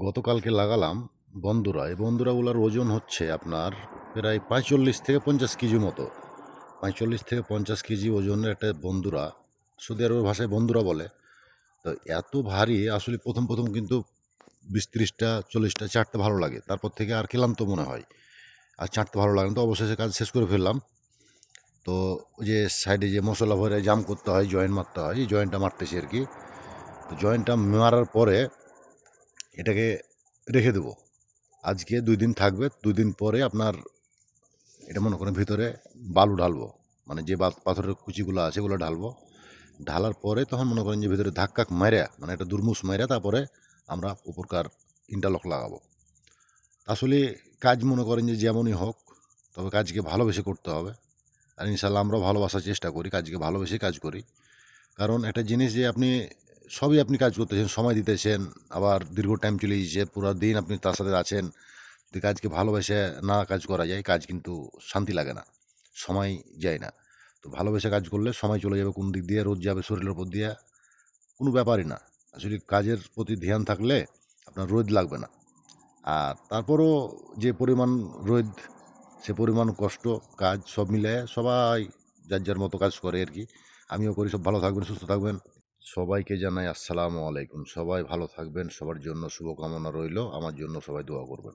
গতকালকে লাগালাম বন্ধুরা। এই বন্ধুরাগুলোর ওজন হচ্ছে আপনার প্রায় ৪৫ থেকে ৫০ কেজি মতো। ৪৫ থেকে ৫০ কেজি ওজনের একটা বন্ধুরা, সৌদি আরবের ভাষায় বন্ধুরা বলে। তো এত ভারী আসলে প্রথম কিন্তু ২০-৩০টা ৪০টা চাটতে ভালো লাগে, তারপর থেকে আর ক্লান্ত মনে হয়, আর চাটতে ভালো লাগে না। তো অবশেষে কাজ শেষ করে ফেললাম। তো ওই যে সাইডে যে মশলা ভরে জাম করতে হয়, জয়েন্ট মারতে হয়, এই জয়েন্টটা মারতেছি আর কি। তো জয়েন্টটা মারার পরে এটাকে রেখে দেবো। আজকে ২ দিন থাকবে, ২ দিন পরে আপনার এটা মনে করেন ভিতরে বালু ঢালবো, মানে যে পাথরের কুচিগুলো আছে ওগুলো ঢালবো। ঢালার পরে তখন মনে করেন যে ভিতরে ধাক্কা মাইরা, মানে একটা দুরমুস মাইরা, তারপরে আমরা উপরকার ইন্টারলক লাগাবো। আসলে কাজ মনে করেন যে যেমনই হোক, তবে কাজকে ভালোবেসে করতে হবে। আর ইনশাল্লাহ আমরাও ভালোবাসার চেষ্টা করি, কাজকে ভালোবেসে কাজ করি। কারণ একটা জিনিস যে সবই আপনি কাজ করতেছেন, সময় দিতেছেন, আবার দীর্ঘ টাইম চলে যাচ্ছে, পুরো দিন আপনি তার সাথে আছেন। যদি কাজকে ভালোবেসে না কাজ করা যায়, কাজ কিন্তু শান্তি লাগে না, সময় যায় না। তো ভালোবেসে কাজ করলে সময় চলে যাবে কোন দিক দিয়ে, রোদ যাবে শরীরের উপর দিয়ে, কোনো ব্যাপারই না। আসলে কাজের প্রতি ধ্যান থাকলে আপনার রোদ লাগবে না। আর তারপরও যে পরিমাণ রোদ, সে পরিমাণ কষ্ট, কাজ সব মিলে সবাই যার যার মতো কাজ করে আর কি। আমিও করি। সব ভালো থাকবেন, সুস্থ থাকবেন। সবাইকে জানাই আসসালামু আলাইকুম। সবাই ভালো থাকবেন, সবার জন্য শুভকামনা রইল, আমার জন্য সবাই দোয়া করবেন।